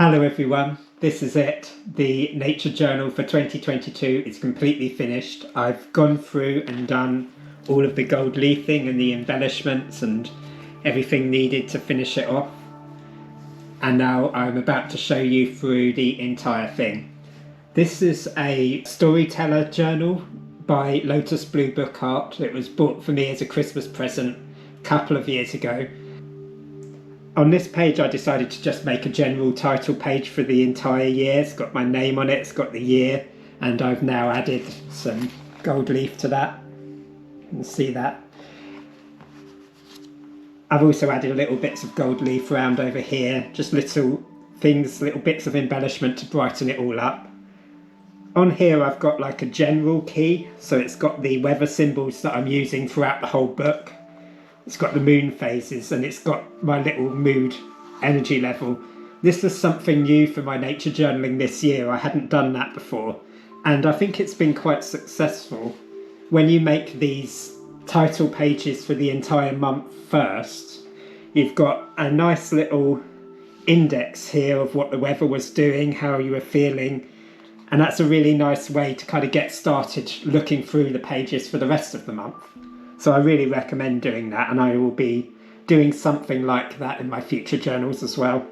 Hello everyone, this is it. The nature journal for 2022 is completely finished. I've gone through and done all of the gold leafing and the embellishments and everything needed to finish it off. And now I'm about to show you through the entire thing. This is a storyteller journal by Lotus Blue Book Art. It was bought for me as a Christmas present a couple of years ago. On this page I decided to just make a general title page for the entire year. It's got my name on it, it's got the year, and I've now added some gold leaf to that. You can see that. I've also added little bits of gold leaf around over here, just little things, little bits of embellishment to brighten it all up. On here I've got like a general key, so it's got the weather symbols that I'm using throughout the whole book. It's got the moon phases and it's got my little mood energy level. This is something new for my nature journaling this year. I hadn't done that before and I think it's been quite successful. When you make these title pages for the entire month first, you've got a nice little index here of what the weather was doing, how you were feeling, and that's a really nice way to kind of get started looking through the pages for the rest of the month. So I really recommend doing that, and I will be doing something like that in my future journals as well.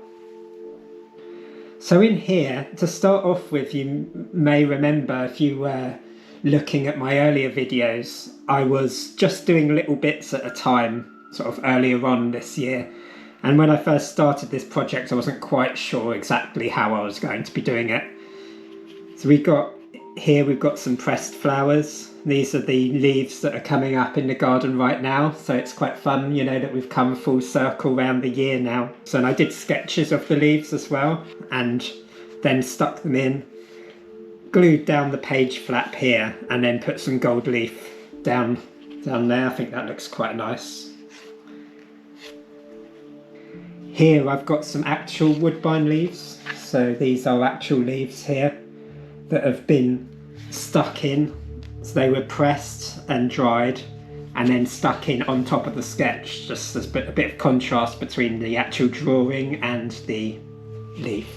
So in here, to start off with, you may remember if you were looking at my earlier videos, I was just doing little bits at a time, sort of earlier on this year. And when I first started this project, I wasn't quite sure exactly how I was going to be doing it. So we've got some pressed flowers. These are the leaves that are coming up in the garden right now, so it's quite fun, you know, that we've come full circle around the year now. So and I did sketches of the leaves as well, and then stuck them in, glued down the page flap here, and then put some gold leaf down there. I think that looks quite nice. Here I've got some actual woodbine leaves, so these are actual leaves here that have been stuck in. So they were pressed and dried and then stuck in on top of the sketch, just as a bit of contrast between the actual drawing and the leaf.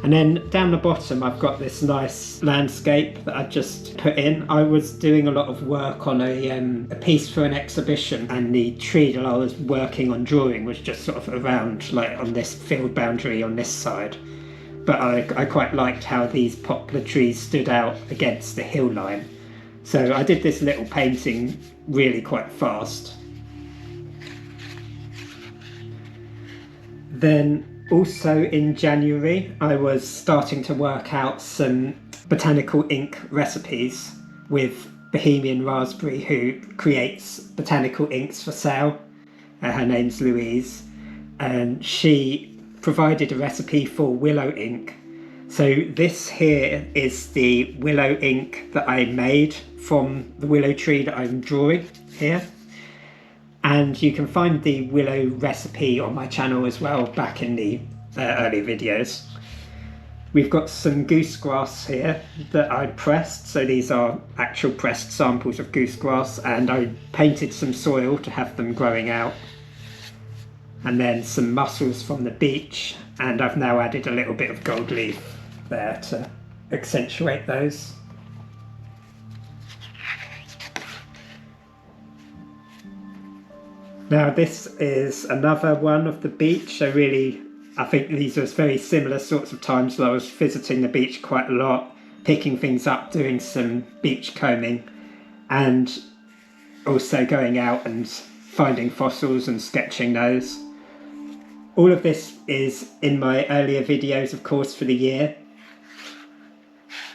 And then down the bottom I've got this nice landscape that I've just put in. I was doing a lot of work on a piece for an exhibition, and the tree that I was working on drawing was just sort of around, like on this field boundary on this side. But I quite liked how these poplar trees stood out against the hill line. So I did this little painting really quite fast. Then also in January, I was starting to work out some botanical ink recipes with Bohemian Raspberry, who creates botanical inks for sale. Her name's Louise, and she provided a recipe for willow ink. So this here is the willow ink that I made from the willow tree that I'm drawing here. And you can find the willow recipe on my channel as well, back in the earlier videos. We've got some goosegrass here that I pressed. So these are actual pressed samples of goosegrass, and I painted some soil to have them growing out. And then some mussels from the beach, and I've now added a little bit of gold leaf there to accentuate those. Now this is another one of the beach. So really, I think these are very similar sorts of times that I was visiting the beach quite a lot, picking things up, doing some beach combing, and also going out and finding fossils and sketching those. All of this is in my earlier videos, of course, for the year.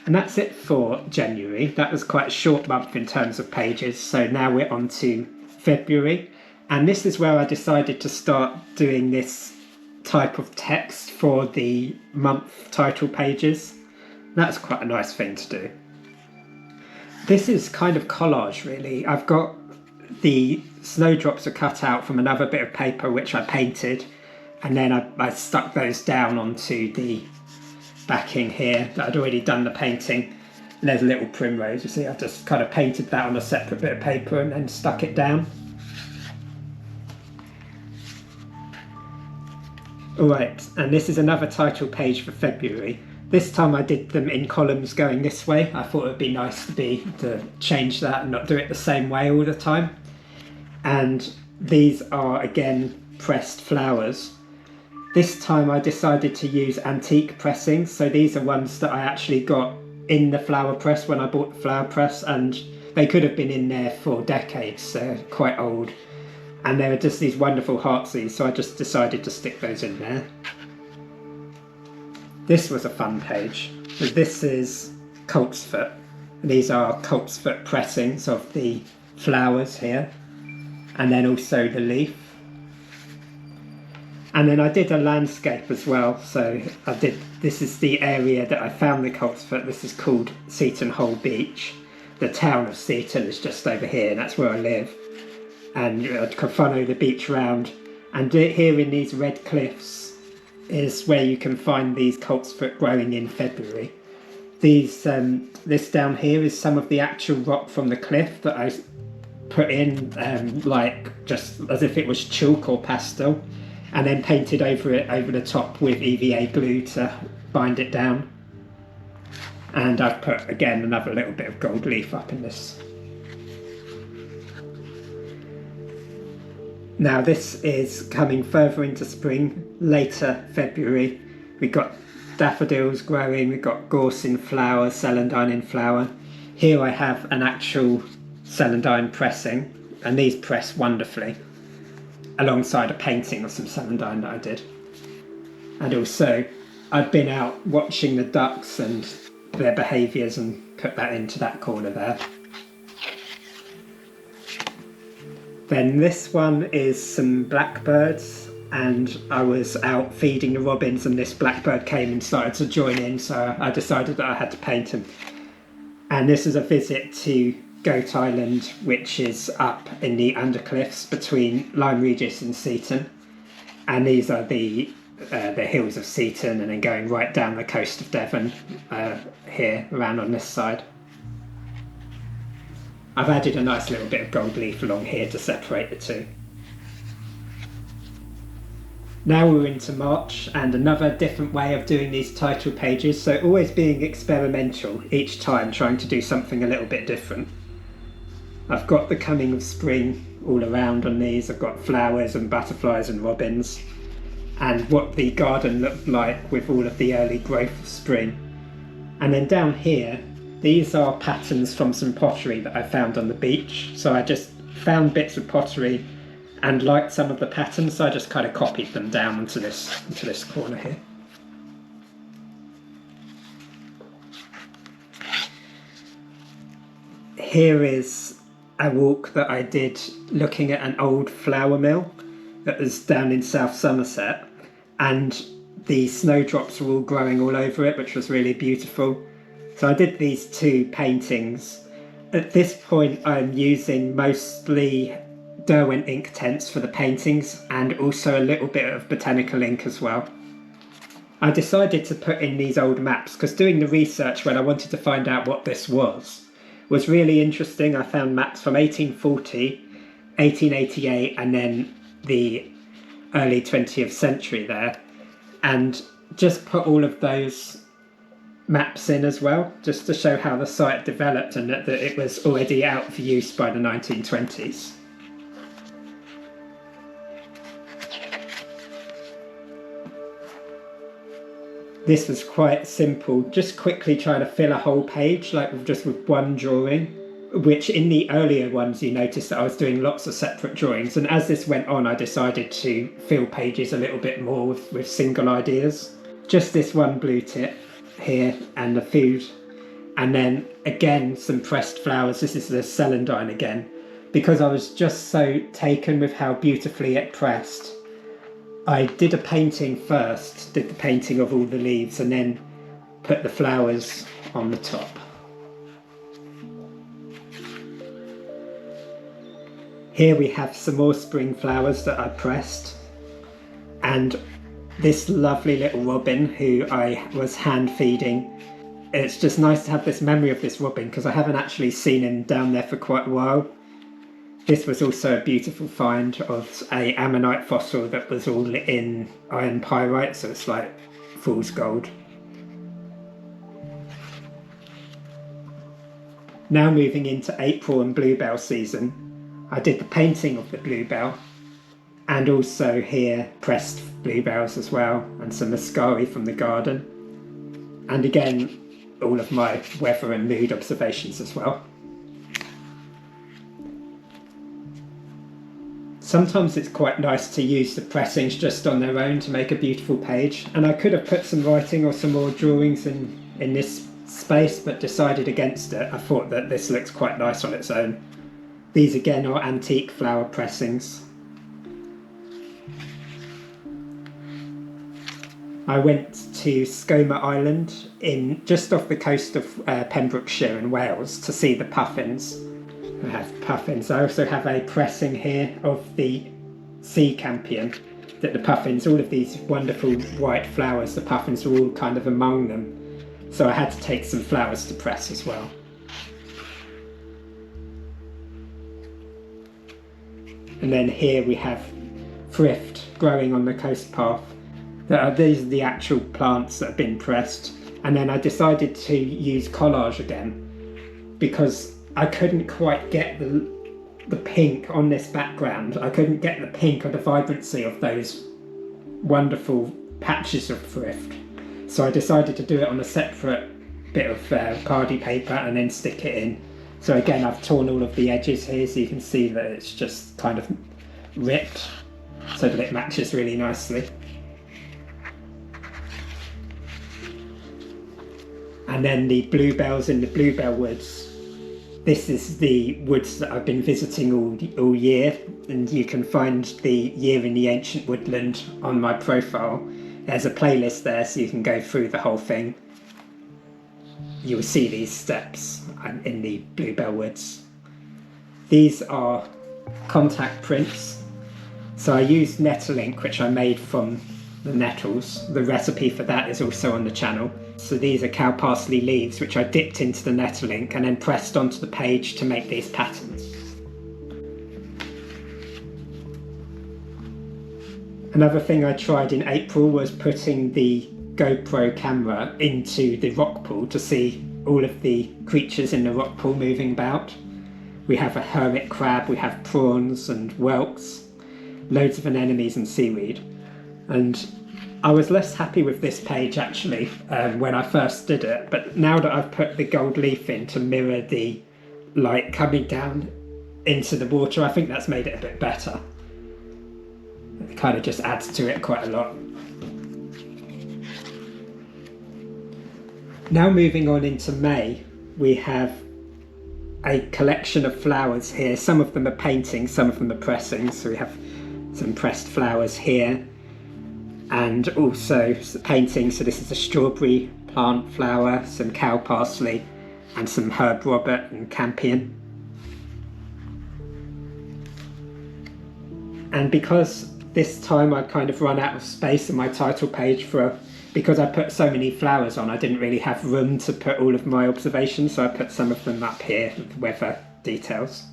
And that's it for January. That was quite a short month in terms of pages. So now we're on to February. And this is where I decided to start doing this type of text for the month title pages. That's quite a nice thing to do. This is kind of collage, really. I've got the snowdrops are cut out from another bit of paper which I painted, and then I stuck those down onto the backing here that I'd already done the painting. And there's a little primrose, you see, I've just kind of painted that on a separate bit of paper and then stuck it down. Alright, and this is another title page for February. This time I did them in columns going this way. I thought it would be nice to change that and not do it the same way all the time. And these are again pressed flowers. This time I decided to use antique pressings, so these are ones that I actually got in the flower press when I bought the flower press, and they could have been in there for decades, they're quite old. And they were just these wonderful heartsease, so I just decided to stick those in there. This was a fun page. So this is coltsfoot. These are coltsfoot pressings of the flowers here, and then also the leaf. And then I did a landscape as well, so this is the area that I found the coltsfoot. This is called Seaton Hole Beach. The town of Seaton is just over here, and that's where I live. And I can follow the beach round, and here in these red cliffs is where you can find these coltsfoot growing in February. This down here is some of the actual rock from the cliff that I put in like just as if it was chalk or pastel, and then painted over it over the top with EVA glue to bind it down. And I've put again another little bit of gold leaf up in this. Now this is coming further into spring, later February. We've got daffodils growing, we've got gorse in flower, celandine in flower. Here I have an actual celandine pressing, and these press wonderfully, alongside a painting of some celandine that I did. And also, I've been out watching the ducks and their behaviours and put that into that corner there. Then this one is some blackbirds, and I was out feeding the robins and this blackbird came and started to join in, so I decided that I had to paint him. And this is a visit to Goat Island, which is up in the undercliffs between Lyme Regis and Seaton. And these are the hills of Seaton, and then going right down the coast of Devon here, around on this side. I've added a nice little bit of gold leaf along here to separate the two. Now we're into March, and another different way of doing these title pages, so always being experimental each time, trying to do something a little bit different. I've got the coming of spring all around on these. I've got flowers and butterflies and robins, and what the garden looked like with all of the early growth of spring. And then down here, these are patterns from some pottery that I found on the beach. So I just found bits of pottery and liked some of the patterns, so I just kind of copied them down into this corner here. Here is a walk that I did looking at an old flour mill that was down in South Somerset, and the snowdrops were all growing all over it, which was really beautiful. So I did these two paintings. At this point I'm using mostly Derwent ink tints for the paintings, and also a little bit of Botanical ink as well. I decided to put in these old maps because doing the research when I wanted to find out what this was really interesting. I found maps from 1840, 1888 and then the early 20th century there, and just put all of those maps in as well, just to show how the site developed and that it was already out for use by the 1920s. This was quite simple, just quickly trying to fill a whole page, like with one drawing, which in the earlier ones you noticed that I was doing lots of separate drawings, and as this went on I decided to fill pages a little bit more with single ideas. Just this one blue tip here and the food, and then again some pressed flowers. This is the celandine again, because I was just so taken with how beautifully it pressed. I did a painting first, did the painting of all the leaves, and then put the flowers on the top. Here we have some more spring flowers that I pressed, and this lovely little robin who I was hand feeding. It's just nice to have this memory of this robin because I haven't actually seen him down there for quite a while. This was also a beautiful find of a ammonite fossil that was all in iron pyrite, so it's like fool's gold. Now moving into April and bluebell season, I did the painting of the bluebell, and also here pressed bluebells as well, and some mascari from the garden. And again, all of my weather and mood observations as well. Sometimes it's quite nice to use the pressings just on their own to make a beautiful page, and I could have put some writing or some more drawings in this space, but decided against it. I thought that this looks quite nice on its own. These again are antique flower pressings. I went to Skoma Island just off the coast of Pembrokeshire in Wales to see the puffins. I have puffins. I also have a pressing here of the sea campion, that the puffins, all of these wonderful white flowers, the puffins are all kind of among them. So I had to take some flowers to press as well. And then here we have thrift growing on the coast path. These are the actual plants that have been pressed. And then I decided to use collage again because I couldn't quite get the pink on this background. I couldn't get the pink or the vibrancy of those wonderful patches of thrift. So I decided to do it on a separate bit of cardi paper and then stick it in. So again, I've torn all of the edges here so you can see that it's just kind of ripped so that it matches really nicely. And then the bluebells in the bluebell woods. This is the woods that I've been visiting all year, and you can find the Year in the Ancient Woodland on my profile. There's a playlist there so you can go through the whole thing. You will see these steps in the bluebell woods. These are contact prints. So I used nettle ink, which I made from the nettles. The recipe for that is also on the channel. So these are cow parsley leaves, which I dipped into the nettle ink and then pressed onto the page to make these patterns. Another thing I tried in April was putting the GoPro camera into the rock pool to see all of the creatures in the rock pool moving about. We have a hermit crab, we have prawns and whelks, loads of anemones and seaweed. And I was less happy with this page actually when I first did it, but now that I've put the gold leaf in to mirror the light coming down into the water, I think that's made it a bit better. It kind of just adds to it quite a lot. Now moving on into May, we have a collection of flowers here. Some of them are paintings, some of them are pressings. So we have some pressed flowers here and also paintings. So this is a strawberry plant flower, some cow parsley and some herb robert and campion. And because this time I kind of run out of space in my title page because I put so many flowers on, I didn't really have room to put all of my observations, so I put some of them up here with weather details.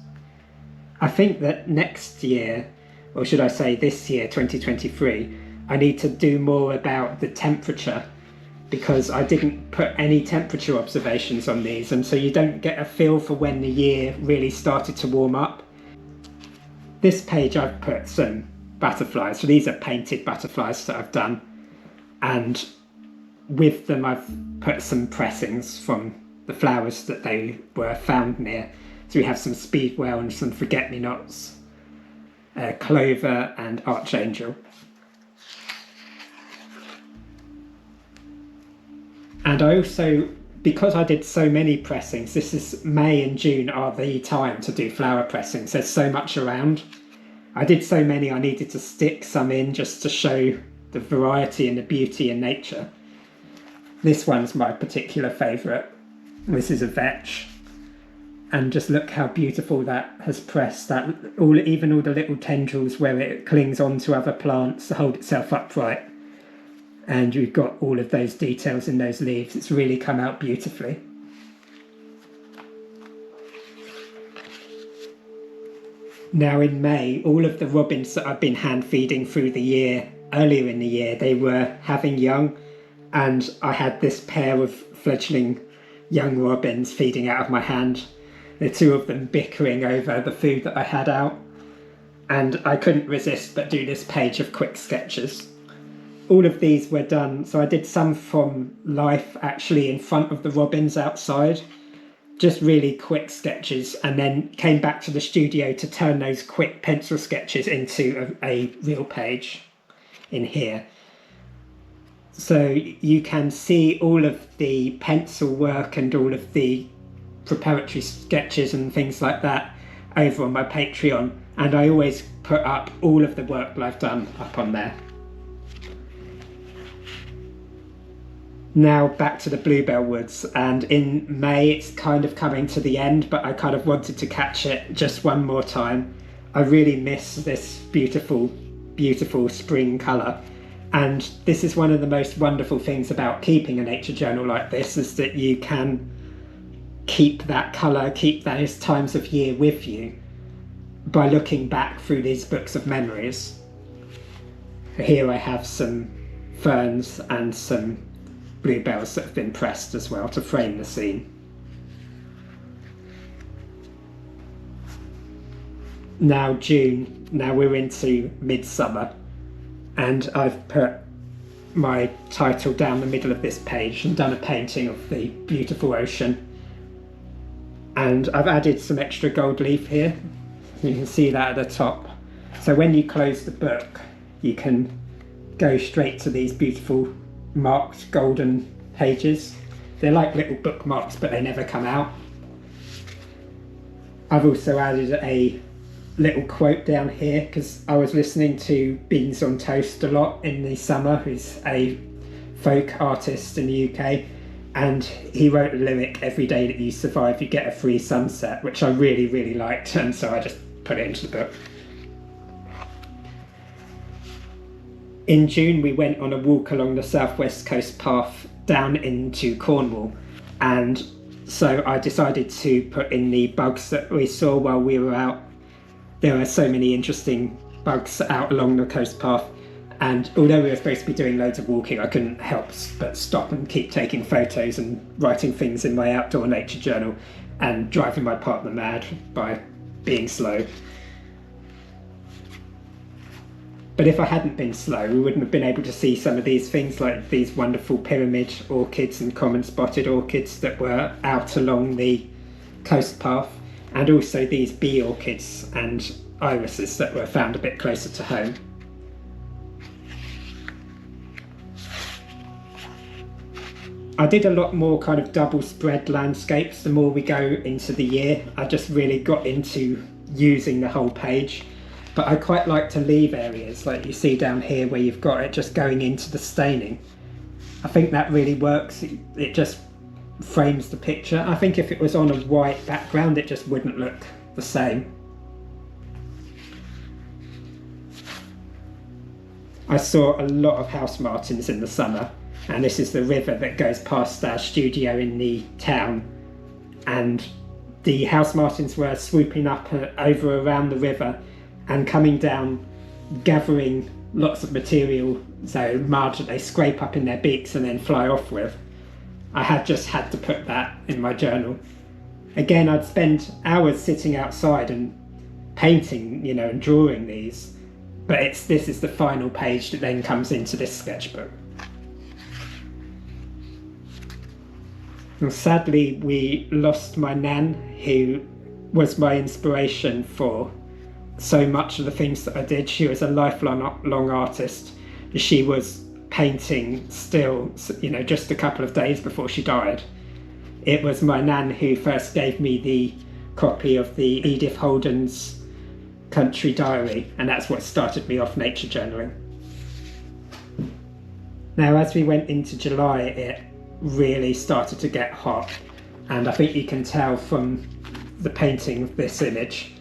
I think that next year, or should I say this year, 2023, I need to do more about the temperature because I didn't put any temperature observations on these, and so you don't get a feel for when the year really started to warm up. This page I've put some butterflies, so these are painted butterflies that I've done, and with them I've put some pressings from the flowers that they were found near. So we have some speedwell and some forget-me-nots, clover and archangel. And I also, because I did so many pressings, this is May and June are the time to do flower pressings. There's so much around. I did so many I needed to stick some in just to show the variety and the beauty in nature. This one's my particular favourite. This is a vetch, and just look how beautiful that has pressed. That even all the little tendrils where it clings onto other plants to hold itself upright, and you've got all of those details in those leaves. It's really come out beautifully. Now in May, all of the robins that I've been hand feeding through the year, earlier in the year, they were having young, and I had this pair of fledgling young robins feeding out of my hand. The two of them bickering over the food that I had out, and I couldn't resist but do this page of quick sketches. All of these were done, so I did some from life actually in front of the robins outside, just really quick sketches, and then came back to the studio to turn those quick pencil sketches into a real page in here. So you can see all of the pencil work and all of the preparatory sketches and things like that over on my Patreon, and I always put up all of the work that I've done up on there. Now back to the bluebell woods, and in May it's kind of coming to the end, but I kind of wanted to catch it just one more time. I really miss this beautiful, beautiful spring colour, and this is one of the most wonderful things about keeping a nature journal like this, is that you can keep that colour, keep those times of year with you by looking back through these books of memories. Here I have some ferns and some bluebells that have been pressed as well to frame the scene. Now June, now we're into Midsummer, and I've put my title down the middle of this page and done a painting of the beautiful ocean, and I've added some extra gold leaf here. You can see that at the top, so when you close the book you can go straight to these beautiful marked golden pages. They're like little bookmarks, but they never come out. I've also added a little quote down here because I was listening to Beans on Toast a lot in the summer, who's a folk artist in the UK, and he wrote a lyric, "Every day that you survive you get a free sunset," which I really, really liked, and so I just put it into the book. In June we went on a walk along the southwest coast path down into Cornwall, and so I decided to put in the bugs that we saw while we were out. There are so many interesting bugs out along the coast path, and although we were supposed to be doing loads of walking, I couldn't help but stop and keep taking photos and writing things in my outdoor nature journal and driving my partner mad by being slow. But if I hadn't been slow, we wouldn't have been able to see some of these things, like these wonderful pyramid orchids and common spotted orchids that were out along the coast path, and also these bee orchids and irises that were found a bit closer to home. I did a lot more kind of double spread landscapes the more we go into the year. I just really got into using the whole page. But I quite like to leave areas like you see down here where you've got it just going into the staining. I think that really works. It just frames the picture. I think if it was on a white background it just wouldn't look the same. I saw a lot of house martins in the summer, and this is the river that goes past our studio in the town, and the house martins were swooping up over around the river and coming down, gathering lots of material, so mud that they scrape up in their beaks and then fly off with. I had just had to put that in my journal. Again, I'd spend hours sitting outside and painting, you know, and drawing these, but this is the final page that then comes into this sketchbook. And sadly, we lost my nan, who was my inspiration for so much of the things that I did. She was a lifelong artist. She was painting still, you know, just a couple of days before she died. It was my nan who first gave me the copy of the Edith Holden's Country Diary, and that's what started me off nature journaling. Now, as we went into July, it really started to get hot, and I think you can tell from the painting of this image,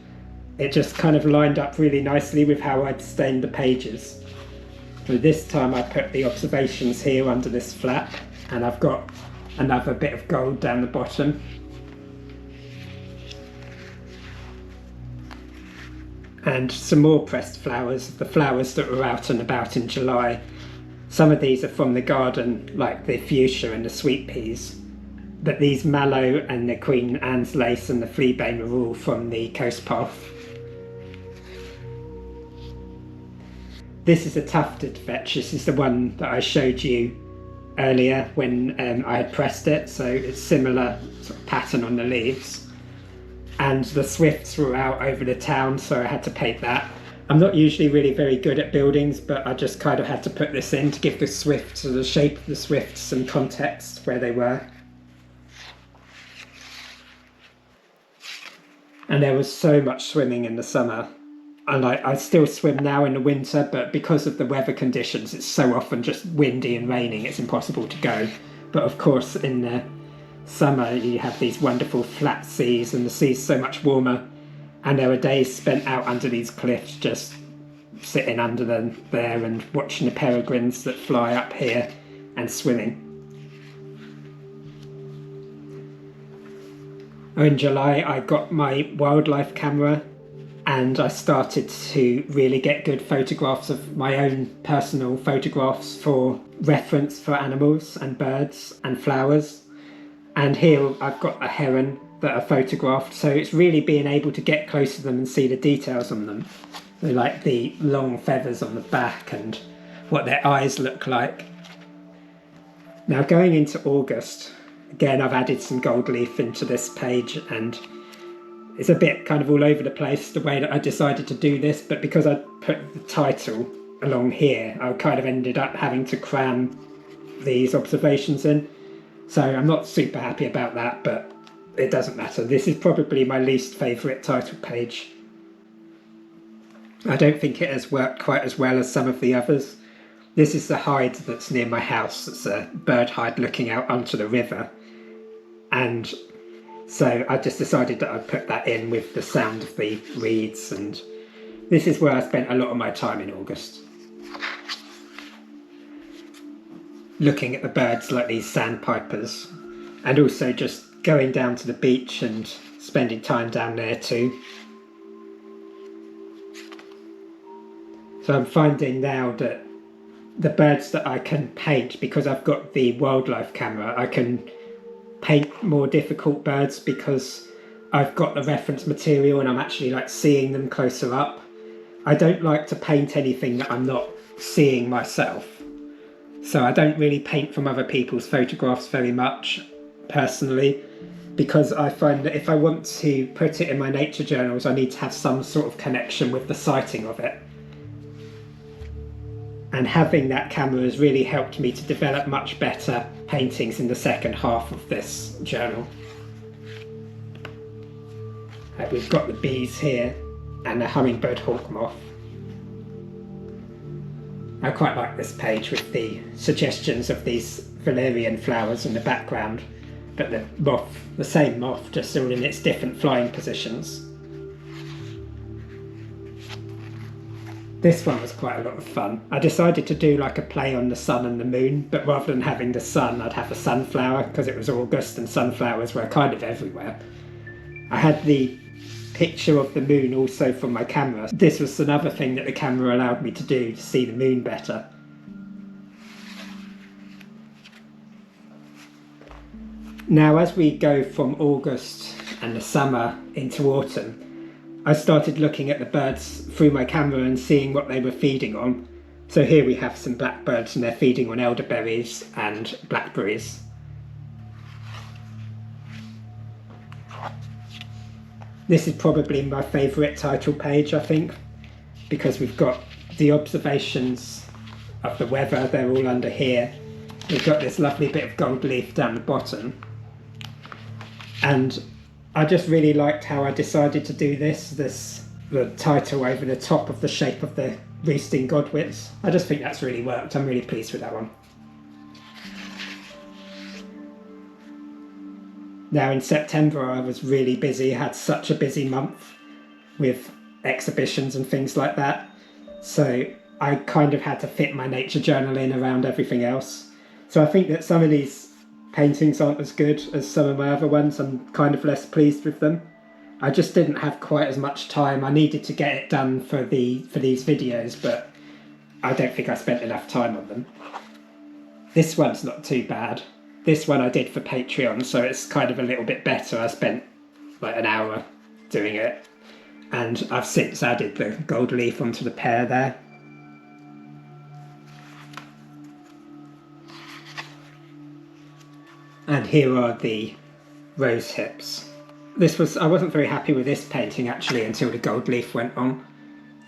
it just kind of lined up really nicely with how I'd stained the pages. So this time I put the observations here under this flap, and I've got another bit of gold down the bottom. and some more pressed flowers, the flowers that were out and about in July. Some of these are from the garden, like the fuchsia and the sweet peas, but these mallow and the Queen Anne's lace and the fleabane are all from the coast path. This is a tufted vetch. This is the one that I showed you earlier when I had pressed it, so it's similar sort of pattern on the leaves. And the swifts were out over the town, so I had to paint that. I'm not usually really very good at buildings, but I just kind of had to put this in to give the swifts, or the shape of the swifts, some context where they were. And there was so much swimming in the summer. And I still swim now in the winter, but because of the weather conditions, it's so often just windy and raining, it's impossible to go. But of course, in the summer, you have these wonderful flat seas, and the sea's so much warmer. And there were days spent out under these cliffs, just sitting under them there and watching the peregrines that fly up here and swimming. In July, I got my wildlife camera, and I started to really get good photographs of my own personal photographs for reference for animals and birds and flowers. And here I've got a heron that I photographed, so it's really being able to get close to them and see the details on them. So like the long feathers on the back and what their eyes look like. Now going into August, again I've added some gold leaf into this page, and it's a bit kind of all over the place the way that I decided to do this, but because I put the title along here, I kind of ended up having to cram these observations in. So I'm not super happy about that, but it doesn't matter. This is probably my least favourite title page. I don't think it has worked quite as well as some of the others. This is the hide that's near my house. It's a bird hide looking out onto the river. And so I just decided that I'd put that in with the sound of the reeds, and this is where I spent a lot of my time in August. Looking at the birds like these sandpipers, and also just going down to the beach and spending time down there too. So I'm finding now that the birds that I can paint, because I've got the wildlife camera, I can paint more difficult birds because I've got the reference material and I'm actually like seeing them closer up. I don't like to paint anything that I'm not seeing myself. So I don't really paint from other people's photographs very much personally, because I find that if I want to put it in my nature journals, I need to have some sort of connection with the sighting of it. And having that camera has really helped me to develop much better paintings in the second half of this journal. We've got the bees here and the hummingbird hawk moth. I quite like this page with the suggestions of these valerian flowers in the background, but the moth, the same moth, just all in its different flying positions. This one was quite a lot of fun. I decided to do like a play on the sun and the moon, but rather than having the sun, I'd have a sunflower, because it was August and sunflowers were kind of everywhere. I had the picture of the moon also from my camera. This was another thing that the camera allowed me to do, to see the moon better. Now as we go from August and the summer into autumn, I started looking at the birds through my camera and seeing what they were feeding on. So here we have some blackbirds and they're feeding on elderberries and blackberries. This is probably my favourite title page, I think, because we've got the observations of the weather, they're all under here. We've got this lovely bit of gold leaf down the bottom. And I just really liked how I decided to do the title over the top of the shape of the roosting godwits. I just think that's really worked. I'm really pleased with that one. Now in September I was really busy, I had such a busy month with exhibitions and things like that. So I kind of had to fit my nature journal in around everything else. So I think that some of these paintings aren't as good as some of my other ones. I'm kind of less pleased with them. I just didn't have quite as much time. I needed to get it done for these videos, but I don't think I spent enough time on them. This one's not too bad. This one I did for Patreon, so it's kind of a little bit better. I spent like an hour doing it, and I've since added the gold leaf onto the pear there. And here are the rose hips. I wasn't very happy with this painting actually until the gold leaf went on.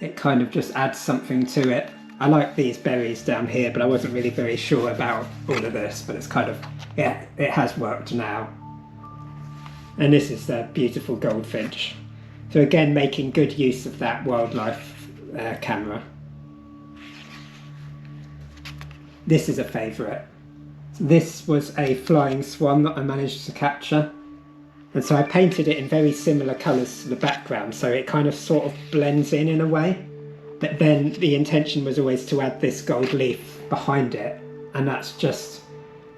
It kind of just adds something to it. I like these berries down here, but I wasn't really very sure about all of this, but it's kind of, yeah, it has worked now. And this is the beautiful goldfinch. So again, making good use of that wildlife camera. This is a favourite. This was a flying swan that I managed to capture. And so I painted it in very similar colours to the background, so it kind of sort of blends in a way. But then the intention was always to add this gold leaf behind it, and that's just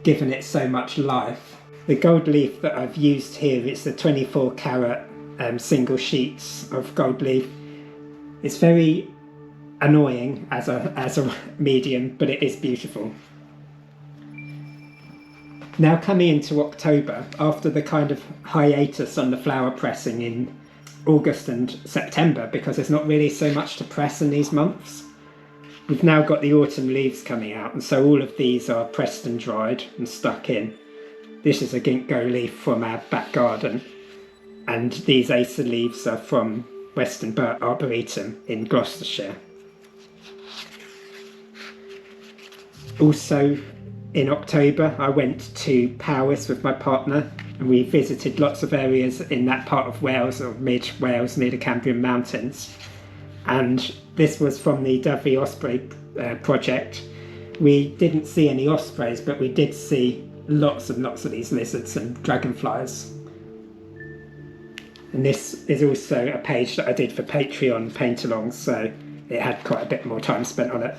given it so much life. The gold leaf that I've used here is the 24 carat single sheets of gold leaf. It's very annoying as a medium, but it is beautiful. Now coming into October, after the kind of hiatus on the flower pressing in August and September, because there's not really so much to press in these months, we've now got the autumn leaves coming out, and so all of these are pressed and dried and stuck in. This is a ginkgo leaf from our back garden, and these acer leaves are from Western Burt Arboretum in Gloucestershire. Also in October I went to Powys with my partner, and we visited lots of areas in that part of Wales, or mid Wales, near the Cambrian Mountains. And this was from the Dovey Osprey project. We didn't see any ospreys, but we did see lots and lots of these lizards and dragonflies. And this is also a page that I did for Patreon paint-alongs, so it had quite a bit more time spent on it.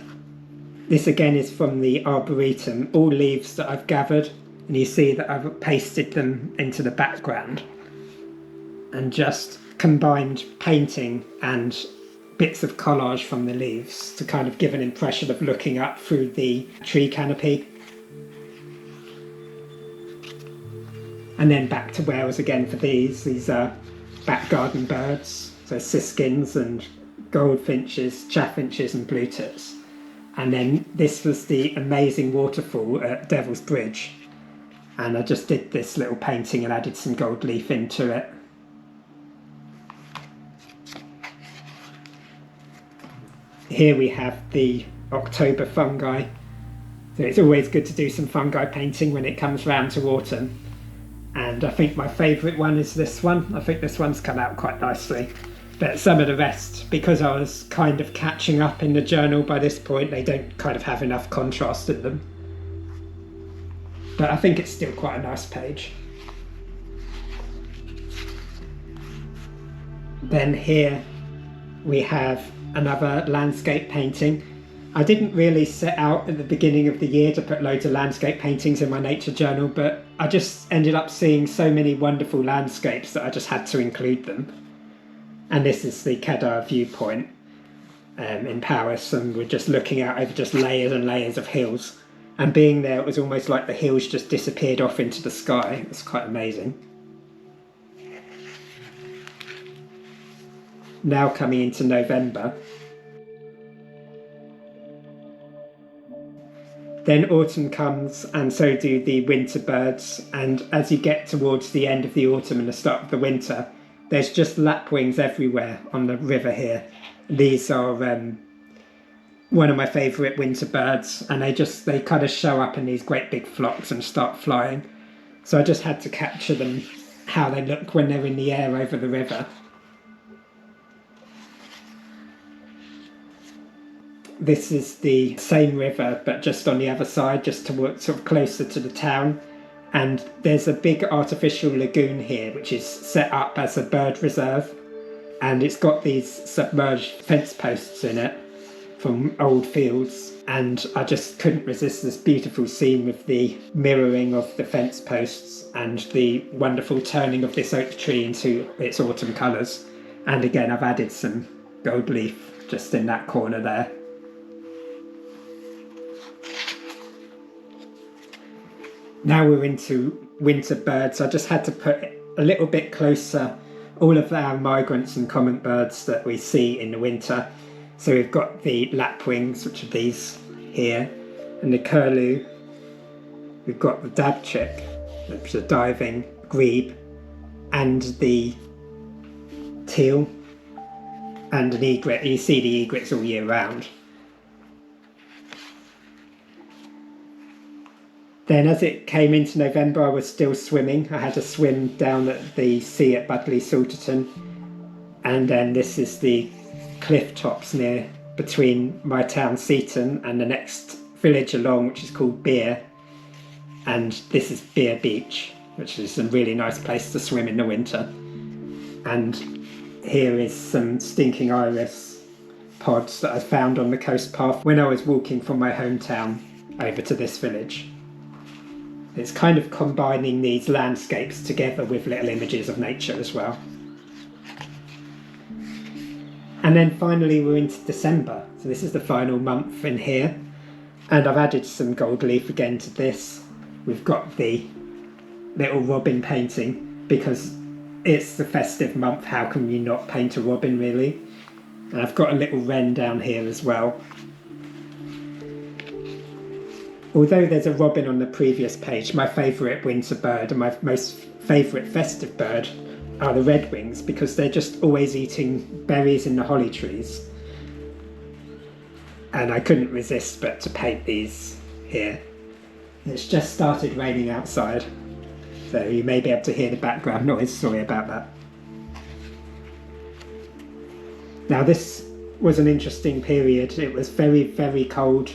This again is from the Arboretum, all leaves that I've gathered, and you see that I've pasted them into the background and just combined painting and bits of collage from the leaves to kind of give an impression of looking up through the tree canopy. And then back to Wales again for these are back garden birds, so siskins and goldfinches, chaffinches and blue tits. And then this was the amazing waterfall at Devil's Bridge, and I just did this little painting and added some gold leaf into it. Here we have the October fungi, so it's always good to do some fungi painting when it comes round to autumn. And I think my favourite one is this one. I think this one's come out quite nicely. But some of the rest, because I was kind of catching up in the journal by this point, they don't kind of have enough contrast in them. But I think it's still quite a nice page. Then here we have another landscape painting. I didn't really set out at the beginning of the year to put loads of landscape paintings in my nature journal, but I just ended up seeing so many wonderful landscapes that I just had to include them. And this is the Cadar viewpoint in Powys, and we're just looking out over just layers and layers of hills. And being there, it was almost like the hills just disappeared off into the sky. It's quite amazing. Now coming into November. Then autumn comes, and so do the winter birds. And as you get towards the end of the autumn and the start of the winter, there's just lapwings everywhere on the river here. These are one of my favourite winter birds, and they kind of show up in these great big flocks and start flying. So I just had to capture them, how they look when they're in the air over the river. This is the same river, but just on the other side, just towards sort of closer to the town. And there's a big artificial lagoon here, which is set up as a bird reserve. And it's got these submerged fence posts in it from old fields, and I just couldn't resist this beautiful scene with the mirroring of the fence posts and the wonderful turning of this oak tree into its autumn colours. And again, I've added some gold leaf just in that corner there. Now we're into winter birds. I just had to put a little bit closer all of our migrants and common birds that we see in the winter. So we've got the lapwings, which are these here, and the curlew. We've got the dabchick, which is a diving grebe, and the teal, and an egret. You see the egrets all year round. Then as it came into November, I was still swimming. I had to swim down at the sea at Budley Salterton. And then this is the cliff tops near between my town Seaton and the next village along, which is called Beer. And this is Beer Beach, which is a really nice place to swim in the winter. And here is some stinking iris pods that I found on the coast path when I was walking from my hometown over to this village. It's kind of combining these landscapes together with little images of nature as well. And then finally we're into December. So this is the final month in here. And I've added some gold leaf again to this. We've got the little robin painting because it's the festive month. How can you not paint a robin, really? And I've got a little wren down here as well. Although there's a robin on the previous page, my favourite winter bird and my most favourite festive bird are the redwings, because they're just always eating berries in the holly trees. And I couldn't resist but to paint these here. It's just started raining outside, so you may be able to hear the background noise, sorry about that. Now this was an interesting period. It was very, very cold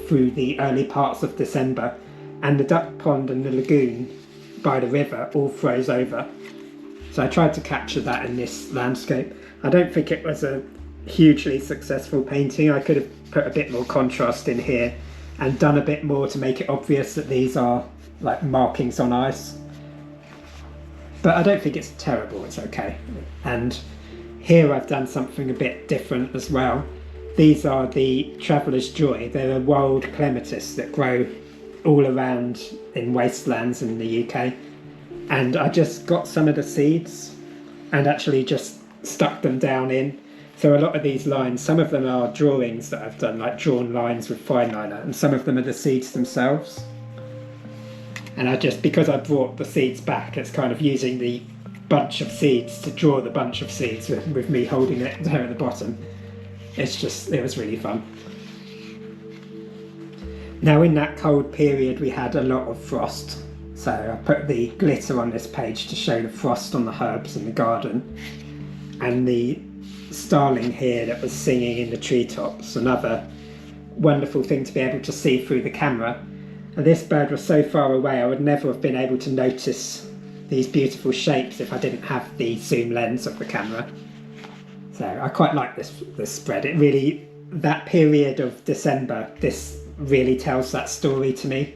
through the early parts of December, and the duck pond and the lagoon by the river all froze over. So I tried to capture that in this landscape. I don't think it was a hugely successful painting. I could have put a bit more contrast in here and done a bit more to make it obvious that these are like markings on ice. But I don't think it's terrible, it's okay. And here I've done something a bit different as well. These are the Traveller's Joy. They're a wild clematis that grow all around in wastelands in the UK. And I just got some of the seeds and actually just stuck them down in. So a lot of these lines, some of them are drawings that I've done, like drawn lines with fine liner, and some of them are the seeds themselves. And because I brought the seeds back, it's kind of using the bunch of seeds to draw the bunch of seeds with me holding it there at the bottom. It was really fun. Now in that cold period we had a lot of frost, so I put the glitter on this page to show the frost on the herbs in the garden, and the starling here that was singing in the treetops, another wonderful thing to be able to see through the camera. And this bird was so far away I would never have been able to notice these beautiful shapes if I didn't have the zoom lens of the camera. So I quite like this spread. It really, that period of December, this really tells that story to me.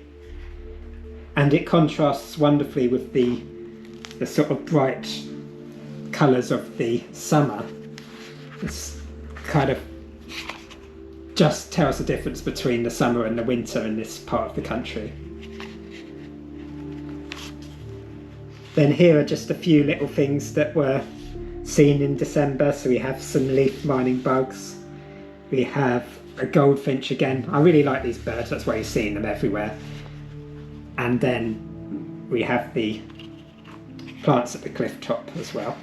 And it contrasts wonderfully with the sort of bright colours of the summer. It's kind of just tells the difference between the summer and the winter in this part of the country. Then here are just a few little things that were seen in December. So we have some leaf mining bugs, we have a goldfinch again. I really like these birds, that's why you're seeing them everywhere. And then we have the plants at the cliff top as well.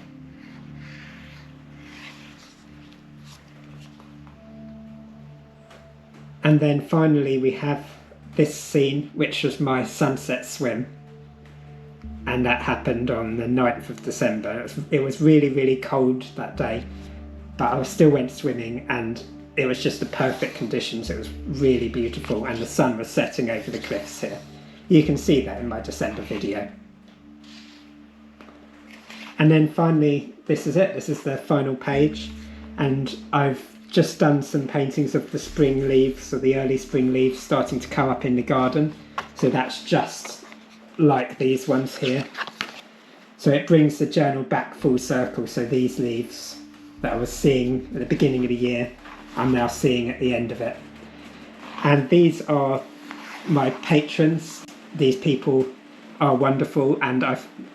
And then finally we have this scene, which was my sunset swim. And that happened on the 9th of December. It was really, really cold that day, but I still went swimming and it was just the perfect conditions. It was really beautiful and the sun was setting over the cliffs here. You can see that in my December video. And then finally, this is it. This is the final page. And I've just done some paintings of the spring leaves, or the early spring leaves starting to come up in the garden. So that's just like these ones here. So it brings the journal back full circle. So these leaves that I was seeing at the beginning of the year, I'm now seeing at the end of it. And these are my patrons. These people are wonderful, and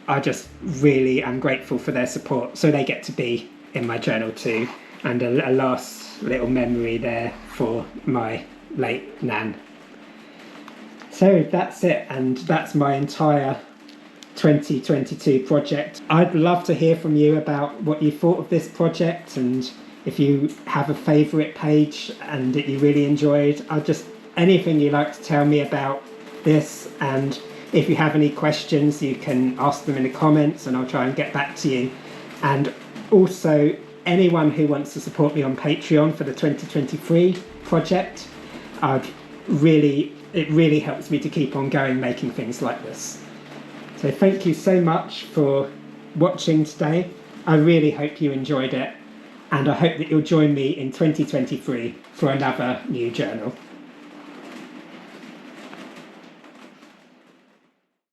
I just really am grateful for their support. So they get to be in my journal too. And a last little memory there for my late nan. So that's it, and that's my entire 2022 project. I'd love to hear from you about what you thought of this project, and if you have a favourite page and that you really enjoyed. Anything you'd like to tell me about this, and if you have any questions you can ask them in the comments and I'll try and get back to you. And also, anyone who wants to support me on Patreon for the 2023 project, it really helps me to keep on going making things like this. So thank you so much for watching today. I really hope you enjoyed it, and I hope that you'll join me in 2023 for another new journal.